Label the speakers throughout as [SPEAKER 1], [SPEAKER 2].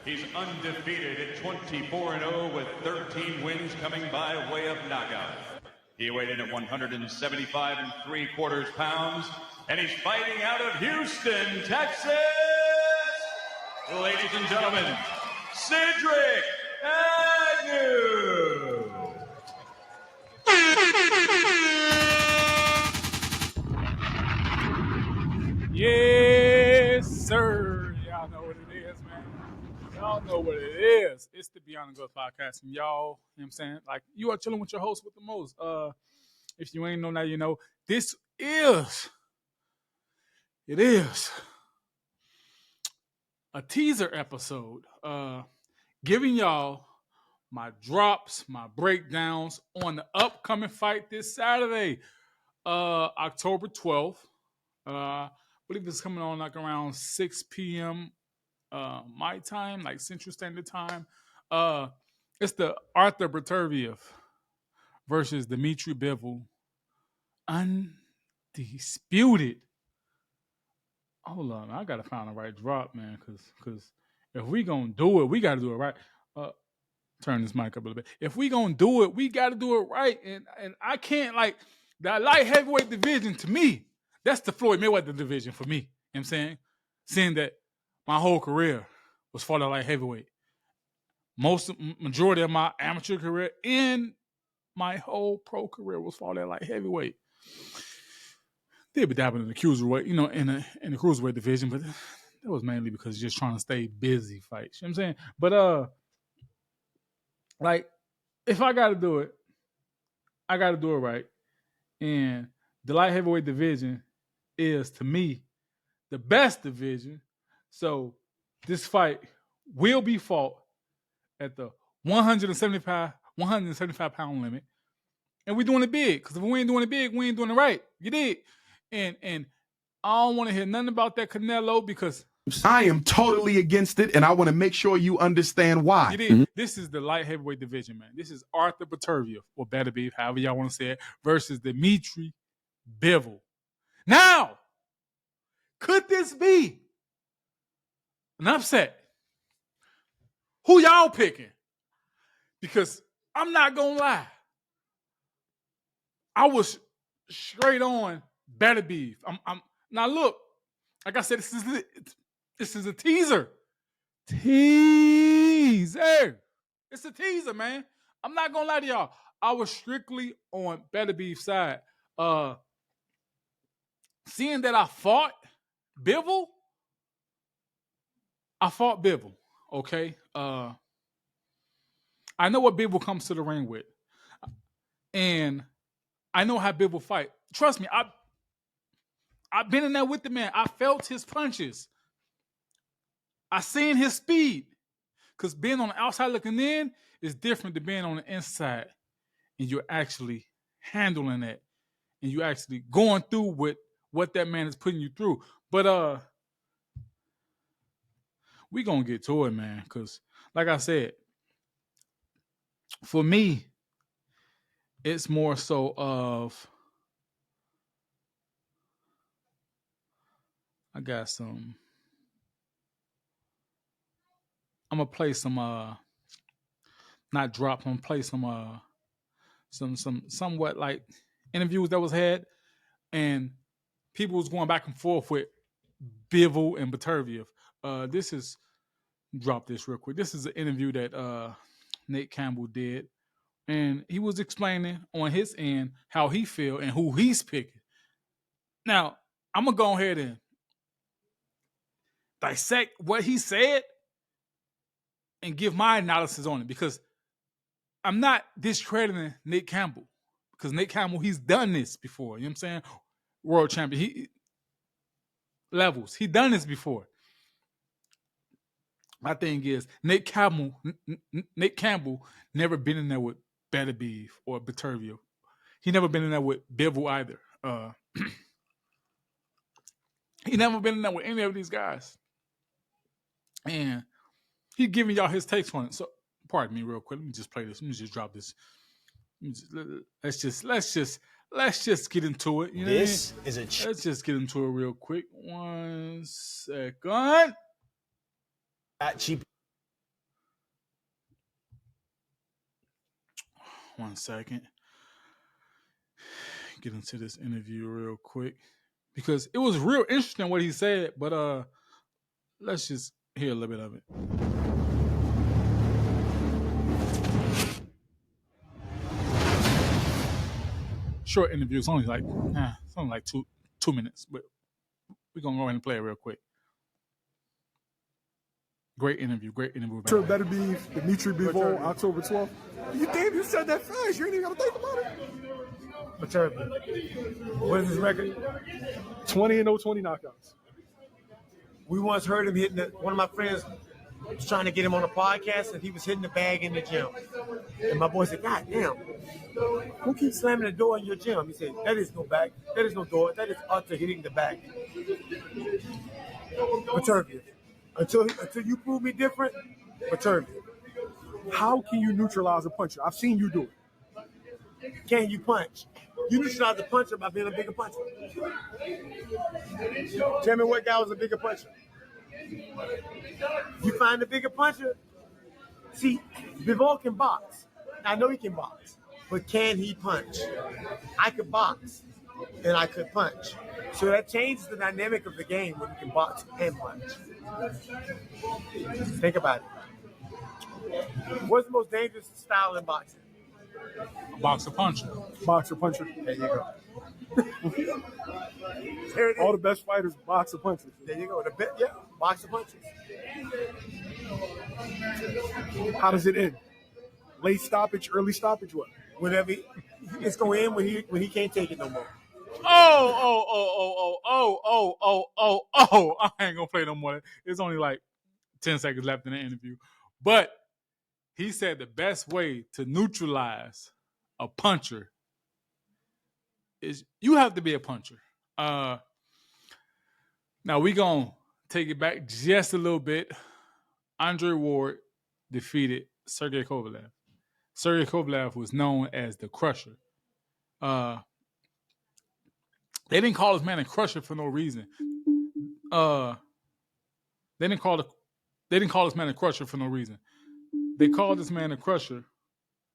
[SPEAKER 1] He's undefeated at 24-0 with 13 wins coming by way of knockout. He weighed in at 175 3/4 pounds, and he's fighting out of Houston, Texas. Ladies and gentlemen, Cedricagnew.
[SPEAKER 2] Yes, sir. Y'all know what it is, man. Y'all know what it is. It's the Beyond the Growth podcast. And y'all, you know what I'm saying? Like, you are chilling with your host with the most. If you ain't know now, you know. It is a teaser episode. Giving y'all my drops, my breakdowns on the upcoming fight this Saturday, October 12th. I believe it's coming on like around 6 p.m. My time, like Central Standard Time. It's the Arthur Beterbiev versus Dmitry Bivol. Undisputed. Hold on, I gotta find the right drop, man, because if we gonna do it, we gotta do it right. Turn this mic up a little bit. If we gonna do it, we gotta do it right. And I can't, like, that light heavyweight division, to me, that's the Floyd Mayweather division for me. You know what I'm saying? Seeing that my whole career was fought at light heavyweight. Majority of my amateur career and my whole pro career was fought at light heavyweight. Did be dabbling in the cruiserweight, you know, in the cruiserweight division, but that was mainly because just trying to stay busy fights. You know what I'm saying? But like, if I gotta do it, I gotta do it right. And the light heavyweight division is, to me, the best division. So this fight will be fought at the 175 pound limit. And we're doing it big. Because if we ain't doing it big, we ain't doing it right. You dig? And I don't want to hear nothing about that Canelo, because
[SPEAKER 3] I am totally against it, and I want to make sure you understand why.
[SPEAKER 2] You did. This is the light heavyweight division, man. This is Arthur Beterbiev, or Beterbiev, however y'all want to say it, versus Dmitry Bivol. Now, could this be an upset? Who y'all picking? Because I'm not gonna lie, I was straight on Beterbiev. I'm now look, like I said, this is a teaser. Teaser. It's a teaser, man. I'm not gonna lie to y'all. I was strictly on Beterbiev's side. Seeing that I fought Bivol, okay? I know what Bivol comes to the ring with. And I know how Bivol fight. Trust me, I've been in there with the man. I felt his punches. I seen his speed. Because being on the outside looking in is different than being on the inside. And you're actually handling that. And you're actually going through with what that man is putting you through. But we going to get to it, man. Because, like I said, for me, it's more so of, I got some, I'm going to play some, not drop, I'm going to play some somewhat like interviews that was had, and people was going back and forth with Bivol and Beterbiev. This is, drop this real quick. This is an interview that Nate Campbell did, and he was explaining on his end how he feel and who he's picking. Now, I'm going to go ahead and dissect what he said and give my analysis on it, because I'm not discrediting Nate Campbell, because Nate Campbell, he's done this before. You know what I'm saying? World champion. Levels. He done this before. My thing is, Nate Campbell never been in there with Beterbiev or Beterbiev. He never been in there with Bivol either. He never been in there with any of these guys. And he giving y'all his takes on it. So, pardon me real quick. Let me just play this. Let me just drop this. Let's just get into it. You know
[SPEAKER 4] this
[SPEAKER 2] what I mean?
[SPEAKER 4] is a
[SPEAKER 2] Let's just get into it real quick. 1 second.
[SPEAKER 4] cheap.
[SPEAKER 2] 1 second. Get into this interview real quick because it was real interesting what he said, but let's just hear a little bit of it. Short interview. It's only like 2 minutes, but we're gonna go ahead and play it real quick. Great interview.
[SPEAKER 4] Sure, Beterbiev, Bivol, October 12th. You said that fast. You ain't even got to think about it.
[SPEAKER 5] Beterbiev. What is his record?
[SPEAKER 4] 20-0, 20 knockouts.
[SPEAKER 5] We once heard him hitting one of my friends was trying to get him on a podcast, and he was hitting the bag in the gym. And my boy said, God damn, who keeps slamming the door in your gym? He said, that is no bag. That is no door. That is Arthur hitting the bag. Beterbiev. Until you prove me different, Beterbiev.
[SPEAKER 4] How can you neutralize a puncher? I've seen you do it.
[SPEAKER 5] Can you punch? You neutralize the puncher by being a bigger puncher. Tell me what guy was a bigger puncher. You find a bigger puncher. See, Bivol can box. I know he can box, but can he punch? I could box, and I could punch. So that changes the dynamic of the game when you can box and punch. Think about it. What's the most dangerous style in boxing?
[SPEAKER 2] Boxer puncher.
[SPEAKER 4] Boxer puncher.
[SPEAKER 5] There you go. There it is.
[SPEAKER 4] All the best fighters, boxer punchers.
[SPEAKER 5] There you go. Boxer punches.
[SPEAKER 4] How does it end? Late stoppage, early stoppage, what?
[SPEAKER 5] Whenever it's going to end when he can't take it no more.
[SPEAKER 2] I ain't gonna play no more. It's only like 10 seconds left in the interview. But he said the best way to neutralize a puncher is you have to be a puncher. Now we gonna take it back just a little bit. Andre Ward defeated Sergey Kovalev. Sergey Kovalev was known as the Crusher. They didn't call this man a Crusher for no reason. They didn't call this man a Crusher for no reason. They called this man a Crusher.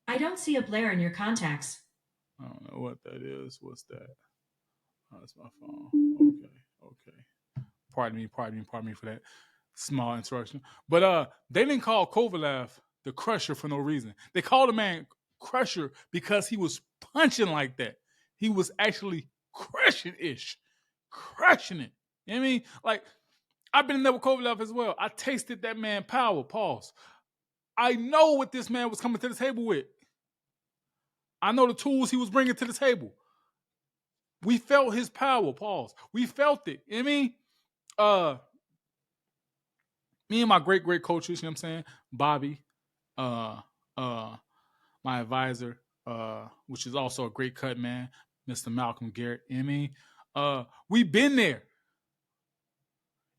[SPEAKER 6] I don't see a blare in your contacts.
[SPEAKER 2] I don't know what that is. What's that? Oh, that's my phone. Okay. Pardon me for that small interruption. But they didn't call Kovalev the Crusher for no reason. They called the man Crusher because he was punching like that. He was actually crushing it. You know what I mean? Like, I've been in there with Kovalev as well. I tasted that man power. Pause. I know what this man was coming to the table with. I know the tools he was bringing to the table. We felt his power. Pause. We felt it. You know what I mean? Me and my great coaches, you know what I'm saying? Bobby, my advisor, which is also a great cut man, Mr. Malcolm Garrett. You know what I mean? We've been there.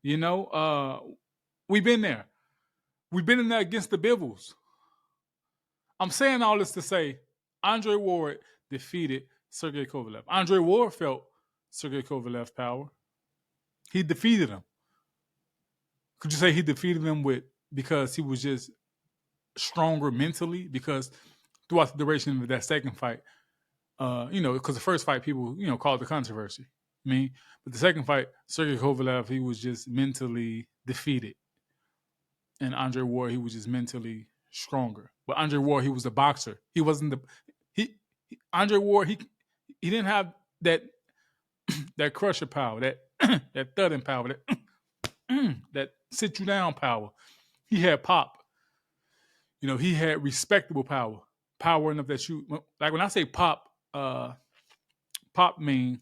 [SPEAKER 2] You know, we've been there. We've been in there against the Bivols. I'm saying all this to say Andre Ward defeated Sergey Kovalev. Andre Ward felt Sergey Kovalev's power. He defeated him. Could you say he defeated him because he was just stronger mentally? Because throughout the duration of that second fight, because the first fight people, called the controversy. But the second fight, Sergey Kovalev, he was just mentally defeated. And Andre Ward, he was just mentally stronger. But Andre Ward, he was a boxer. He wasn't Andre Ward, he didn't have that crusher power, that thudding power, that sit you down power. He had pop. He had respectable power. Power enough that like when I say pop mean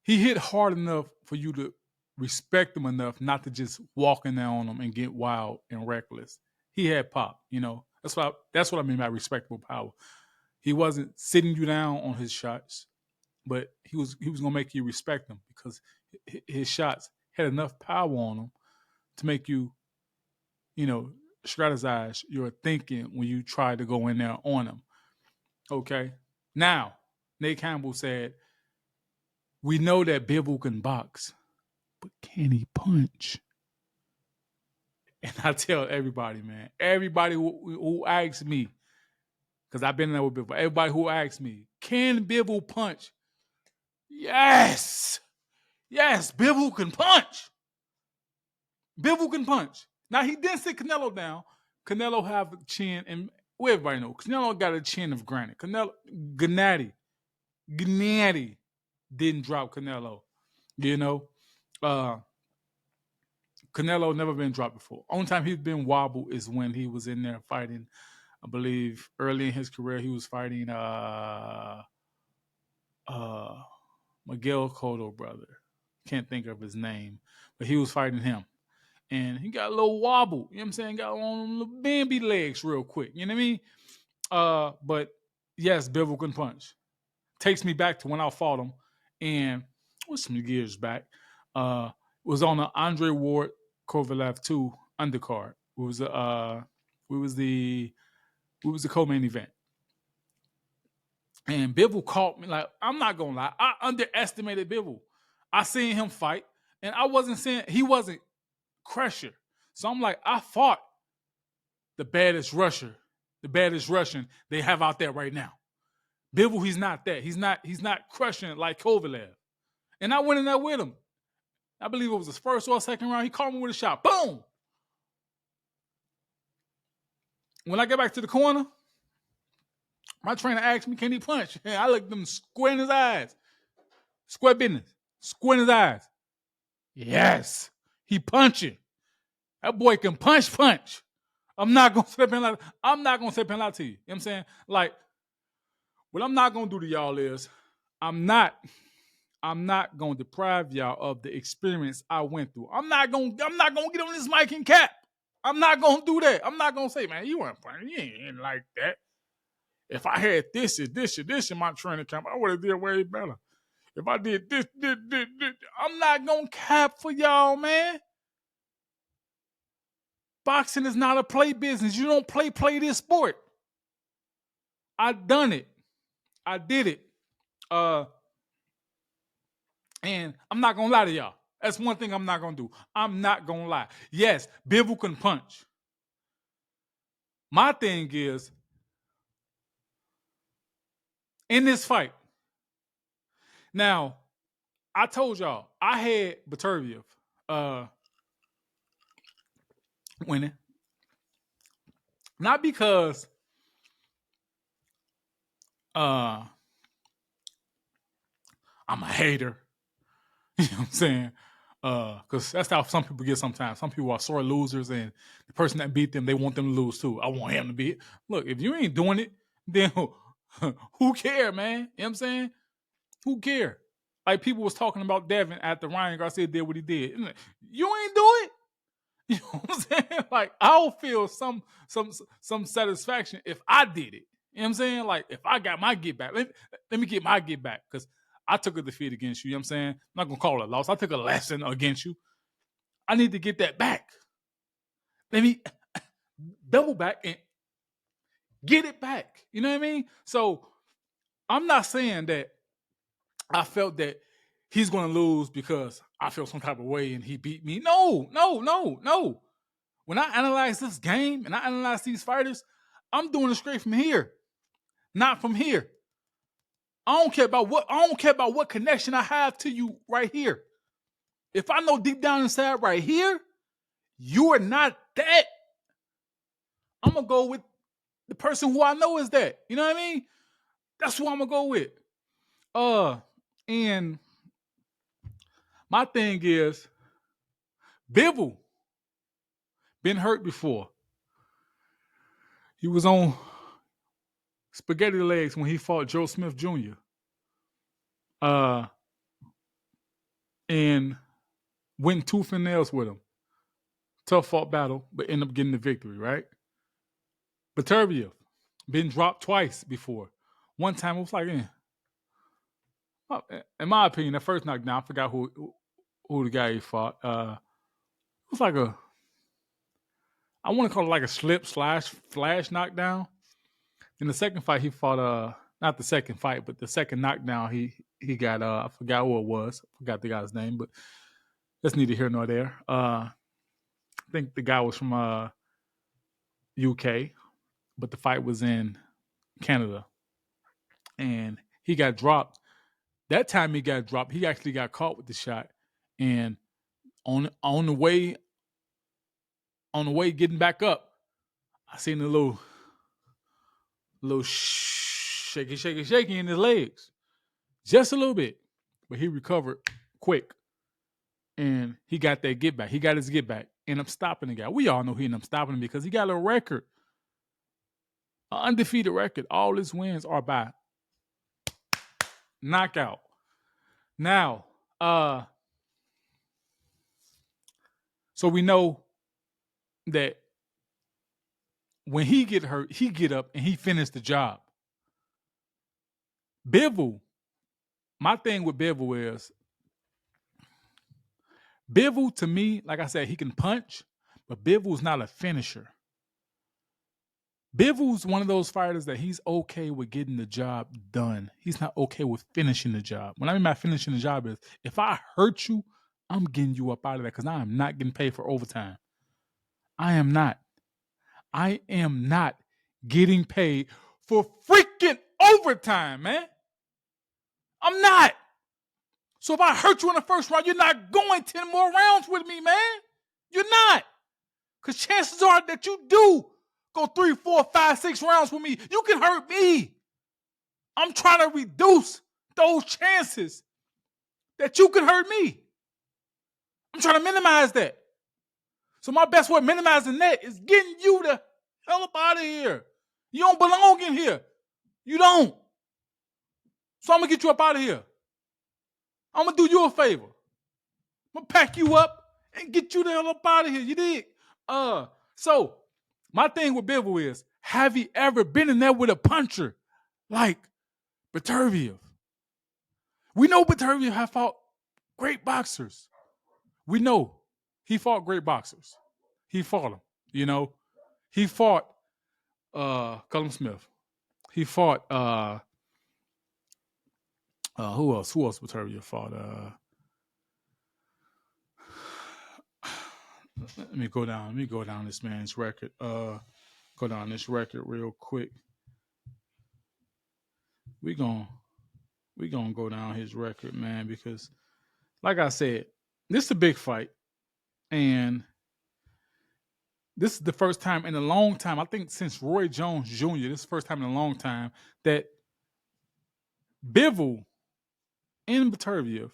[SPEAKER 2] he hit hard enough for you to respect him enough not to just walk in there on him and get wild and reckless. He had pop, That's what I mean by respectable power. He wasn't sitting you down on his shots, but he was gonna make you respect him because his shots had enough power on them to make you, strategize your thinking when you try to go in there on him. Okay. Now, Nate Campbell said, we know that Bivol can box, but can he punch? And I tell everybody, man, everybody who asks me, because I've been there with Bivol, everybody who asks me, can Bivol punch? Yes. Yes, Bivol can punch. Bivol can punch. Now, he didn't sit Canelo down. Canelo have a chin, and everybody know, Canelo got a chin of granite. Gennady didn't drop Canelo. You know? Canelo never been dropped before. Only time he's been wobbled is when he was in there fighting, I believe, early in his career, he was fighting Miguel Cotto brother. Can't think of his name, but he was fighting him. And he got a little wobble, you know what I'm saying? Got on little Bambi legs real quick, you know what I mean? But yes, Bivol can punch. Takes me back to when I fought him, and it was some years back. It was on the Andre Ward Kovalev 2 undercard. It was the co-main event. And Bivol caught me, like, I'm not gonna lie, I underestimated Bivol. I seen him fight, and I wasn't saying he wasn't crusher. So I'm like, I fought the baddest Russian they have out there right now. Bivol, he's not that. He's not crushing like Kovalev. And I went in there with him. I believe it was his first or second round. He caught me with a shot. Boom! When I get back to the corner, my trainer asked me, can he punch? And I looked him square in his eyes. Square business. Square in his eyes. Yes. He punching. That boy can punch. I'm not gonna say pen lie to you. You know what I'm saying? Like, what I'm not gonna do to y'all is I'm not gonna deprive y'all of the experience I went through. I'm not gonna get on this mic and cap. I'm not gonna do that. I'm not gonna say, man, you weren't playing. You ain't like that. If I had this in my training camp, I would have did way better. If I did this, I'm not gonna cap for y'all, man. Boxing is not a play business. You don't play this sport. I done it. I did it. And I'm not gonna lie to y'all. That's one thing I'm not gonna do. I'm not gonna lie. Yes, Bivol can punch. My thing is, in this fight, now, I told y'all, I had Beterbiev winning. Not because I'm a hater. You know what I'm saying? Because that's how some people get sometimes. Some people are sore losers, and the person that beat them, they want them to lose too. I want him to beat. Look, if you ain't doing it, then who care, man? You know what I'm saying? Who care? Like, people was talking about Devin after Ryan Garcia did what he did. You ain't do it. You know what I'm saying? Like, I'll feel some satisfaction if I did it. You know what I'm saying? Like, if I got my get back, let me get my get back, because I took a defeat against you. You know what I'm saying? I'm not going to call it a loss. I took a lesson against you. I need to get that back. Let me double back and get it back. You know what I mean? So I'm not saying that I felt that he's going to lose because I feel some type of way and he beat me. No. When I analyze this game and I analyze these fighters, I'm doing it straight from here, not from here. I don't care about what connection I have to you right here. If I know deep down inside right here, you are not that, I'm going to go with the person who I know is that. You know what I mean? That's who I'm going to go with. And my thing is, Bivol been hurt before. He was on spaghetti legs when he fought Joe Smith Jr. And went tooth and nails with him. Tough fought battle, but ended up getting the victory, right? Beterbiev been dropped twice before. One time it was like, in my opinion, that first knockdown, I forgot who the guy he fought. It was like I want to call it like a slip/flash knockdown. In the second fight, he fought not the second fight, but the second knockdown he got I forgot who it was. I forgot the guy's name, but that's neither here nor there. think the guy was from UK, but the fight was in Canada. And he got dropped. That time he got dropped, he actually got caught with the shot. And on the way getting back up, I seen a little shaky in his legs. Just a little bit. But he recovered quick. And he got that get back. He got his get back. Ended up stopping the guy. We all know he ended up stopping him because he got a record. An undefeated record. All his wins are by knockout. Now, so we know that when he get hurt, he get up and he finished the job. Bivol, my thing with Bivol is, Bivol to me, like I said, he can punch, but Bivol's not a finisher. Bivol's one of those fighters that he's okay with getting the job done. He's not okay with finishing the job. What I mean by finishing the job is, if I hurt you, I'm getting you up out of there because I am not getting paid for overtime. I am not getting paid for freaking overtime, man. I'm not. So if I hurt you in the first round, you're not going 10 more rounds with me, man. You're not. Because chances are that you do go 3, 4, 5, 6 rounds with me. You can hurt me. I'm trying to reduce those chances that you can hurt me. I'm trying to minimize that. So my best way of minimizing that is getting you the hell up out of here. You don't belong in here. You don't. So I'm going to get you up out of here. I'm going to do you a favor. I'm going to pack you up and get you the hell up out of here. You dig? So my thing with Bivol is, have he ever been in there with a puncher like Beterbiev? We know Beterbiev have fought great boxers. We know he fought great boxers. He fought them, you know. He fought Cullum Smith. He fought who else Beterbiev fought? Let me go down this man's record. Go down this record real quick. We gonna go down his record, man, because like I said, this is a big fight. And this is the first time in a long time, I think since Roy Jones Jr., this is the first time in a long time that Bivol and Beterbiev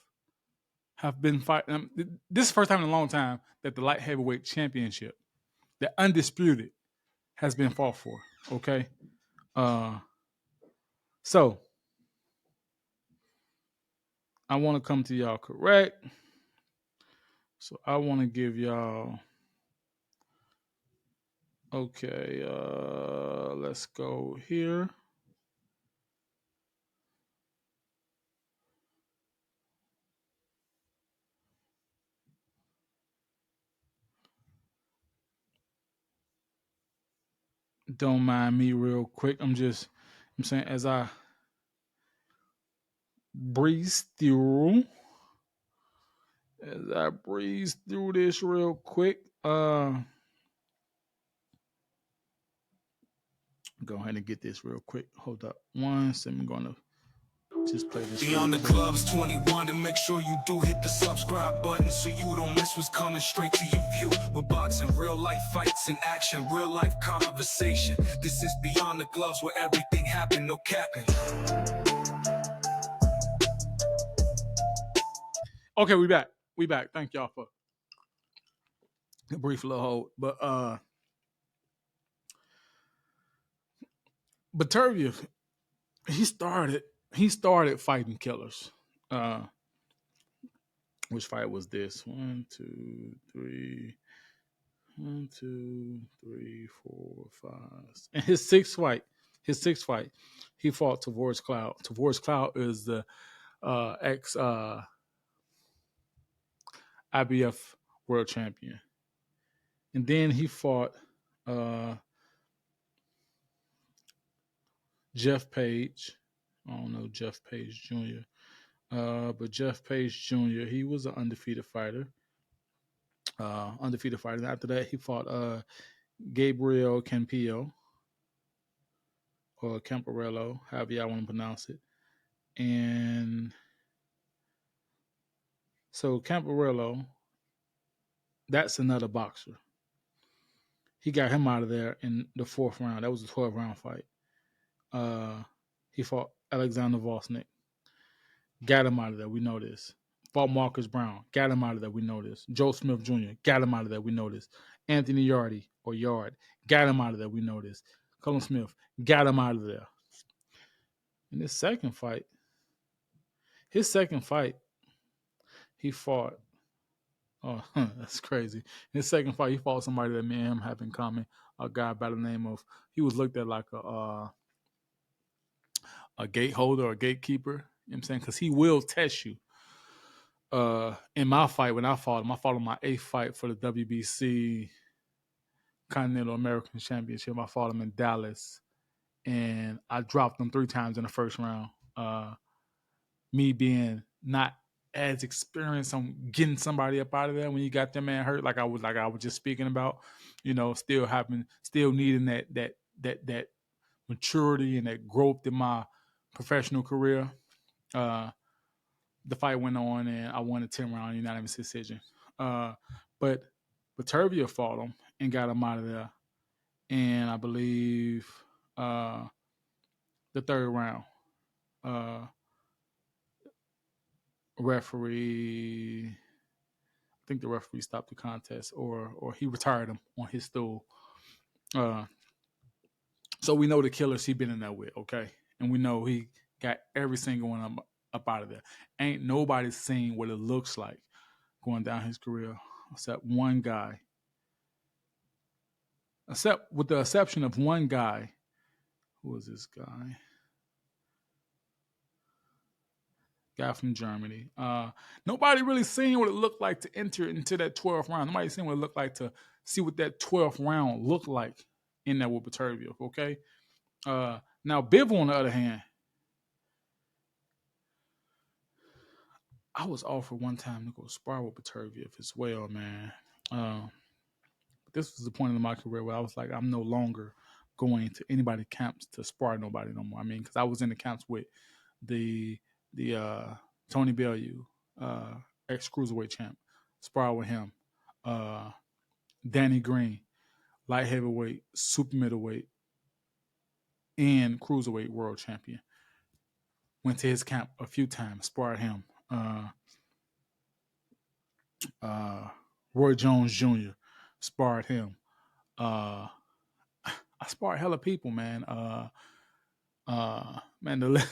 [SPEAKER 2] have been fighting. This is the first time in a long time that the light heavyweight championship, the undisputed, has been fought for. Okay? So, I want to come to y'all correct. So, I want to give y'all... Okay, let's go here. Don't mind me real quick. I'm saying as I breeze through this real quick, go ahead and get this real quick. Hold up one second. I'm going to just play this.
[SPEAKER 7] Beyond the clubs 21 to make sure you do hit the subscribe button so you don't miss what's coming straight to your view. We're boxing, real life fights in action, real life conversation. This is Beyond the Gloves where everything happened, no capping.
[SPEAKER 2] Okay, we back. Thank y'all for a brief little hold. But Beterbiev, he started fighting killers. Which fight was this? 1, 2, 3, 4, 5. And his sixth fight, he fought Tavoris Cloud. Tavoris Cloud is the ex IBF world champion. And then he fought Jeff Page. I don't know Jeff Page Jr. But Jeff Page Jr., he was an undefeated fighter. undefeated fighter. After that, he fought Gabriel Campillo or Camparello, however y'all want to pronounce it. And so Camparello, that's another boxer. He got him out of there in the 4th round. That was a 12-round fight. He fought Alexander Volsnik. Got him out of there. We know this. Fought Marcus Brown. Got him out of there. We know this. Joe Smith Jr. Got him out of there. We know this. Anthony Yardy or Yard. Got him out of there. We know this. Cullen Smith. Got him out of there. In his second fight, he fought. Oh, that's crazy. In his second fight, he fought somebody that me and him have in common. A guy by the name of, he was looked at like a gate holder or a gatekeeper. You know what I'm saying? Because he will test you. In my fight, when I fought him my 8th fight for the WBC Continental American Championship. I fought him in Dallas, and I dropped him 3 times in the first round. Me being not as experienced on getting somebody up out of there when you got that man hurt, like I was just speaking about, still needing that maturity and that growth in my professional career. The fight went on, and I won a 10-round unanimous decision. But Beterbiev fought him and got him out of there. And I believe the 3rd round, referee, I think the referee stopped the contest, or he retired him on his stool. So we know the killers he been in there with, okay? And we know he got every single one up out of there. Ain't nobody seen what it looks like going down his career except one guy. With the exception of one guy. Who was this guy? Guy from Germany. Nobody really seen what it looked like to enter into that 12th round. Nobody seen what it looked like to see what that 12th round looked like in there with Beterbiev, okay? Now, Bivol, on the other hand, I was offered one time to go spar with Beterbiev as well, man. But this was the point in my career where I was like, I'm no longer going to anybody camps to spar nobody no more. I mean, because I was in the camps with the Tony Bellew, ex-cruiserweight champ, spar with him. Danny Green, light heavyweight, super middleweight, and cruiserweight world champion. Went to his camp a few times, sparred him. Roy Jones Jr. sparred him. I sparred hella people, man. Man, the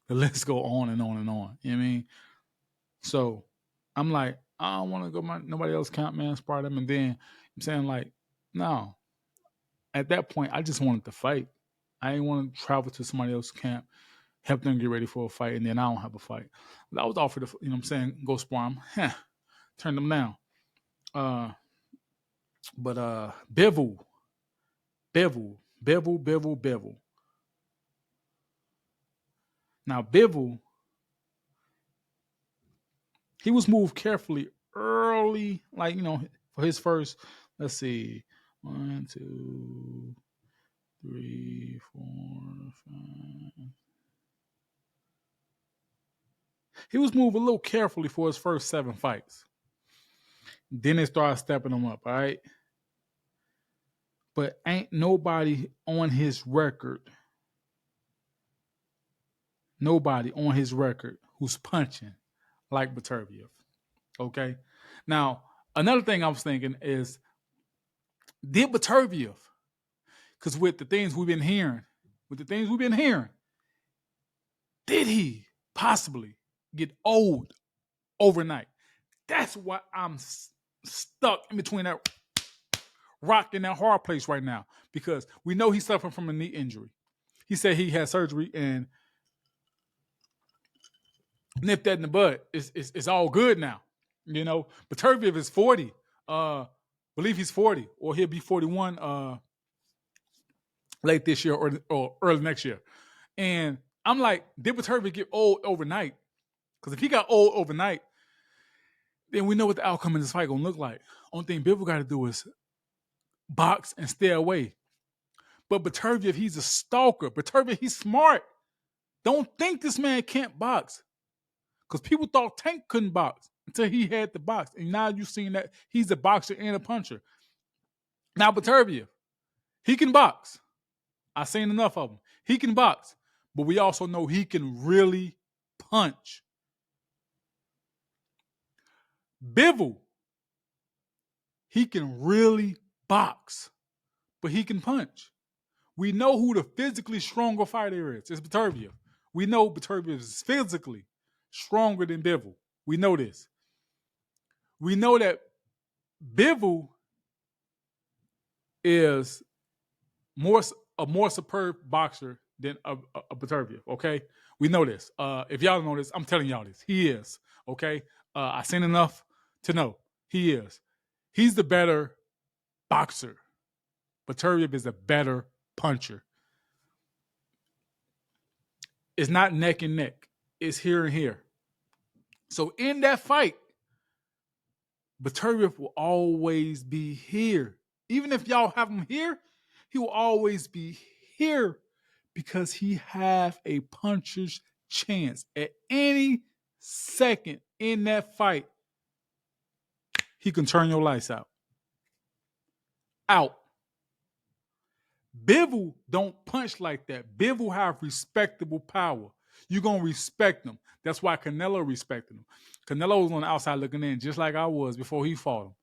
[SPEAKER 2] list go on and on and on. You know what I mean? So I'm like, I don't want to go nobody else camp, man, spar them. And then I'm saying, like, no. At that point, I just wanted to fight. I didn't want to travel to somebody else's camp, help them get ready for a fight, and then I don't have a fight. But I was offered to, go spar them. Turned them down. But Bivol. Now, Bivol, he was moved carefully early, like, for his first, let's see, 1, 2, 3, 4, 5. He was moved a little carefully for his first 7 fights. Then they started stepping him up, all right? But ain't nobody on his record who's punching like Beterbiev, okay? Now, another thing I was thinking is, did Beterbiev, because with the things we've been hearing, did he possibly get old overnight? That's why I'm stuck in between that rock and that hard place right now, because we know he's suffering from a knee injury. He said he had surgery and nipped that in the bud. It's all good now. Beterbiev is 40. Believe he's 40, or he'll be 41 late this year or early next year. And I'm like, did Beterbiev get old overnight? Because if he got old overnight, then we know what the outcome of this fight gonna look like. Only thing Bivol got to do is box and stay away. But Beterbiev, he's a stalker. Beterbiev, he's smart. Don't think this man can't box. Because people thought Tank couldn't box until he had to box. And now you've seen that he's a boxer and a puncher. Now Beterbiev, he can box. I've seen enough of him. He can box. But we also know he can really punch. Bivol, he can really box. But he can punch. We know who the physically stronger fighter is. It's Beterbiev. We know Beterbiev is physically stronger than Bivol. We know this. We know that Bivol is a more superb boxer than a Beterbiev, okay? We know this. If y'all don't know this, I'm telling y'all this. He is, okay? I've seen enough to know. He is. He's the better boxer. Beterbiev is a better puncher. It's not neck and neck. It's here and here. So in that fight, Beterbiev will always be here. Even if y'all have him here, he will always be here because he have a puncher's chance. At any second in that fight, he can turn your lights out. Out. Bivol don't punch like that. Bivol have respectable power. You're going to respect him. That's why Canelo respected him. Canelo was on the outside looking in just like I was before he fought him.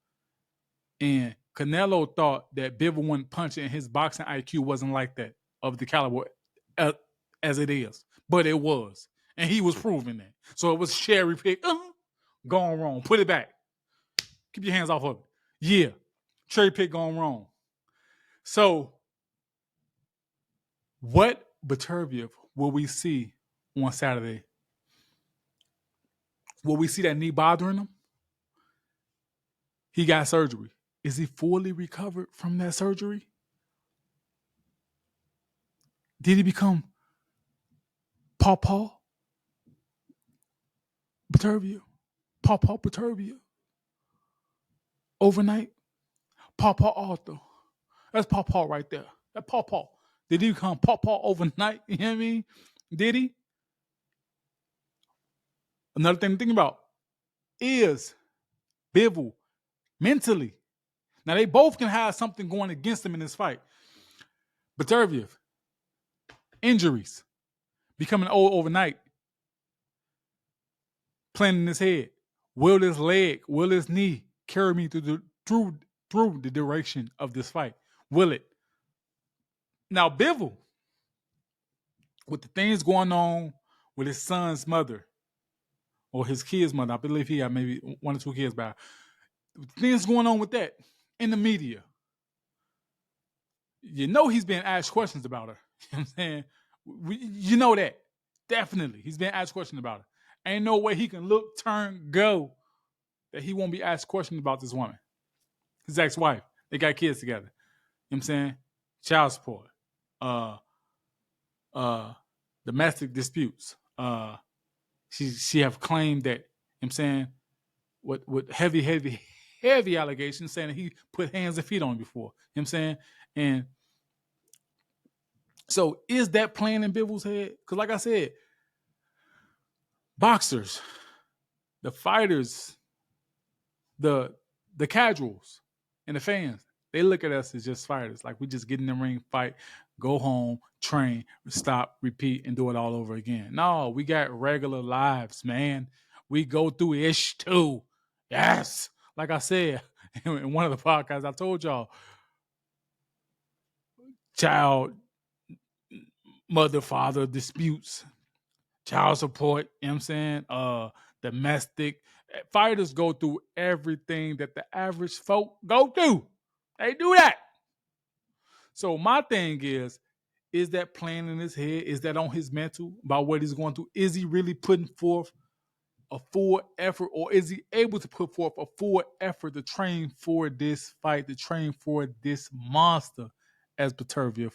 [SPEAKER 2] And Canelo thought that Bivol wasn't punching and his boxing IQ wasn't like that of the caliber as it is. But it was. And he was proving that. So it was cherry pick. Gone wrong. Put it back. Keep your hands off of it. Yeah. Cherry pick gone wrong. So what Beterbiev will we see on Saturday? Will we see that knee bothering him? He got surgery. Is he fully recovered from that surgery? Did he become Paw Beterbiev? Paw Beterbiev? Overnight? Paw Arthur. That's Paw right there. That Paw. Did he become Paw overnight? You know what I mean? Did he? Another thing to think about is Bivol mentally. Now, they both can have something going against them in this fight. Beterbiev, injuries, becoming old overnight, planning in his head. Will this leg, will this knee carry me through the duration of this fight? Will it? Now, Bivol, with the things going on with his son's mother, or his kid's mother, I believe he had maybe 1 or 2 kids by her. Things going on with that in the media. You know he's being asked questions about her. You know what I'm saying? You know that. Definitely. He's being asked questions about her. Ain't no way he can look, turn, go that he won't be asked questions about this woman. His ex-wife. They got kids together. You know what I'm saying? Child support. Domestic disputes. She have claimed that, you know what I'm saying, with heavy allegations saying that he put hands and feet on her before. You know what I'm saying? And so is that playing in Bivol's head? Because like I said, boxers, the fighters, the casuals, and the fans, they look at us as just fighters. Like we just get in the ring, fight, go home, train, stop, repeat, and do it all over again. No, we got regular lives, man. We go through ish too. Yes. Like I said in one of the podcasts, I told y'all, child, mother, father disputes, child support, you know what I'm saying? Domestic. Fighters go through everything that the average folk go through. They do that. So my thing is that playing in his head? Is that on his mental about what he's going through? Is he really putting forth a full effort, or is he able to put forth a full effort to train for this fight, to train for this monster as Beterbiev?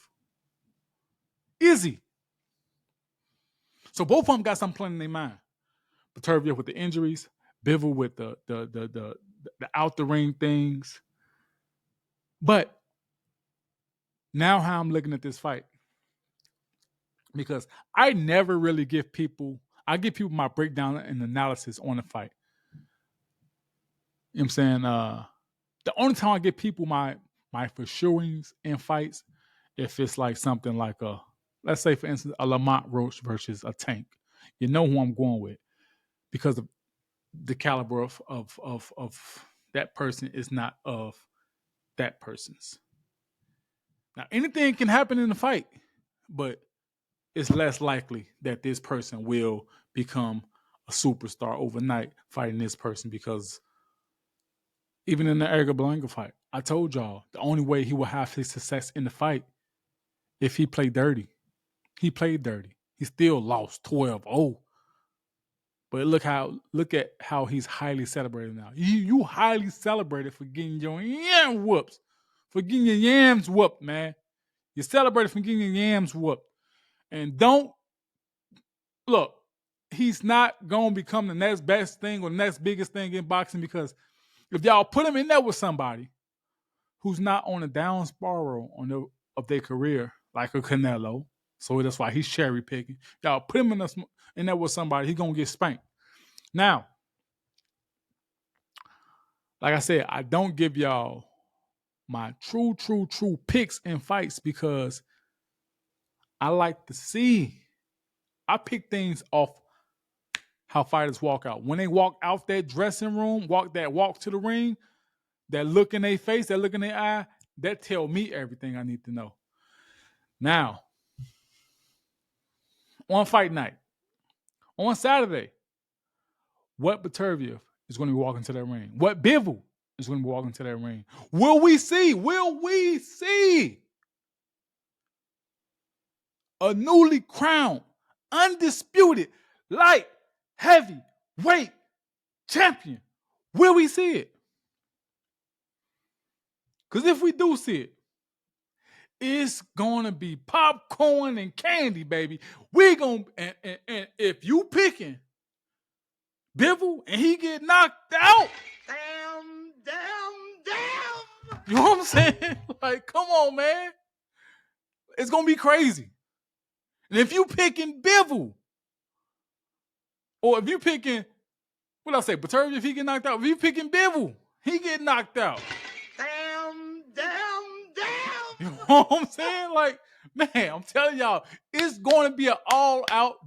[SPEAKER 2] Is he? So both of them got something playing in their mind. Beterbiev with the injuries, Bivol with the out the ring things. But now how I'm looking at this fight, because I never really give people my breakdown and analysis on the fight. You know what I'm saying? The only time I give people my for surings in fights, if it's like something like let's say for instance, a Lamont Roach versus a Tank. You know who I'm going with, because of the caliber of that person is not of that person's. Now, anything can happen in the fight, but it's less likely that this person will become a superstar overnight fighting this person, because even in the Edgar Berlanga fight, I told y'all the only way he will have his success in the fight if he played dirty. He played dirty. He still lost 12-0. But look at how he's highly celebrated now. You highly celebrated for getting your yam whoops. For getting your yams whooped, man. You celebrated for getting your yams whooped. And don't, look, he's not going to become the next best thing or the next biggest thing in boxing, because if y'all put him in there with somebody who's not on a down spiral of their career, like a Canelo, so that's why he's cherry picking. Y'all put him in there with somebody, he's going to get spanked. Now, like I said, I don't give y'all my true picks in fights, because I like to see. I pick things off how fighters walk out. When they walk out that dressing room, walk to the ring, that look in their face, that look in their eye, that tell me everything I need to know. Now, on fight night, on Saturday, what Beterbiev is going to be walking to that ring? What Bivol is going to be walking to that ring? Will we see a newly crowned, undisputed, light, heavyweight champion? Will we see it? Because if we do see it, it's going to be popcorn and candy, baby. We're going to, and if you picking Bivol and he get knocked out, damn. You know what I'm saying? Like, come on, man. It's going to be crazy. And if you picking Bivol, or if you picking, what I say, Beterbiev, if he get knocked out, if you picking Bivol, he get knocked out. You know what I'm saying? Like, man, I'm telling y'all, it's going to be an all-out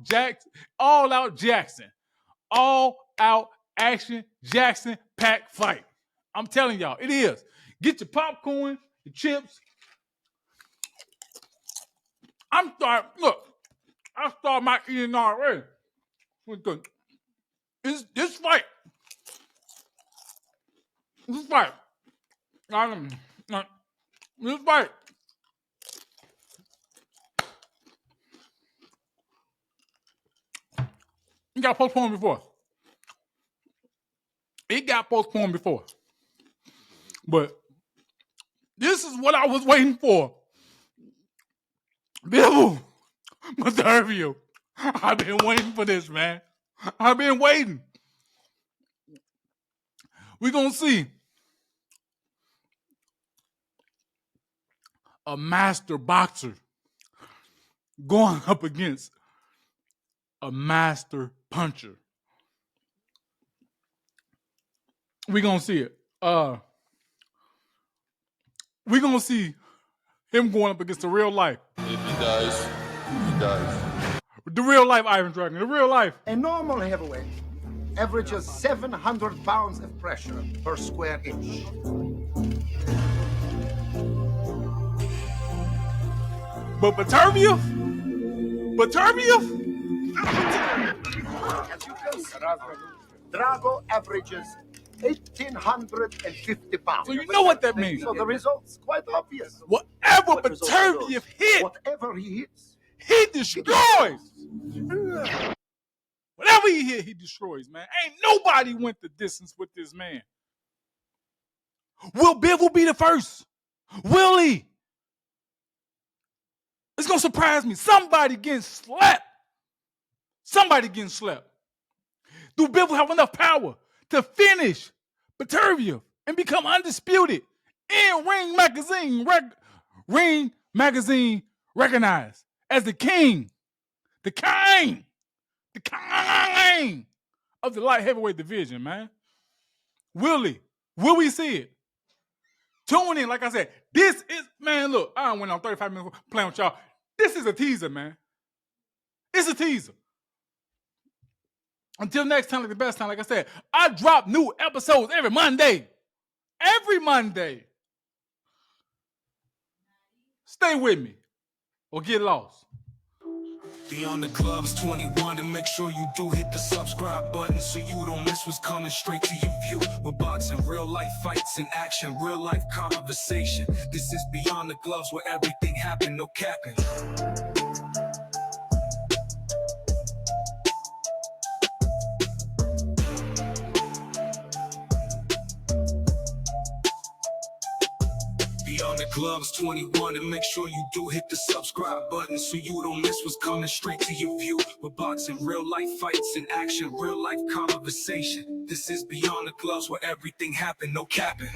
[SPEAKER 2] action Jackson pack fight. I'm telling y'all, it is. Get your popcorn, your chips. I start my eating already. This fight. It got postponed before. But this is what I was waiting for. Bivol, Beterbiev. I've been waiting for this, man. I've been waiting. We're going to see a master boxer going up against a master puncher. We're going to see it. We're going to see him going up against the real life.
[SPEAKER 8] If he dies, he dies.
[SPEAKER 2] The real life Iron Dragon. The real life.
[SPEAKER 9] A normal heavyweight averages 700 pounds of pressure per square inch.
[SPEAKER 2] But Beterbiev?
[SPEAKER 9] Drago averages 1,850 pounds.
[SPEAKER 2] So you know what that means.
[SPEAKER 9] So the result's quite obvious.
[SPEAKER 2] Whatever Beterbiev hit,
[SPEAKER 9] whatever he hits,
[SPEAKER 2] he destroys. Whatever he hit, he destroys, man. Ain't nobody went the distance with this man. Will Bivol be the first? Will he? It's going to surprise me. Somebody getting slapped. Do Bivol have enough power to finish Beterbiev and become undisputed in Ring Magazine recognized as the king of the light heavyweight division, man. Will we see it? Tune in, like I said. This is, man, look, I went on 35 minutes playing with y'all. This is a teaser, man. It's a teaser. Until next time, like the best time, like I said, I drop new episodes every Monday. Every Monday. Stay with me or get lost.
[SPEAKER 7] Beyond the Club's 21, and make sure you do hit the subscribe button so you don't miss what's coming straight to your view. We're boxing, real life fights in action, real life conversation. This is Beyond the Gloves, where everything happened, no capping. Beyond the Gloves 21, and make sure you do hit the subscribe button so you don't miss what's coming straight to your view. We're boxing, real life fights in action, real life conversation. This is Beyond the Gloves, where everything happened, no capping.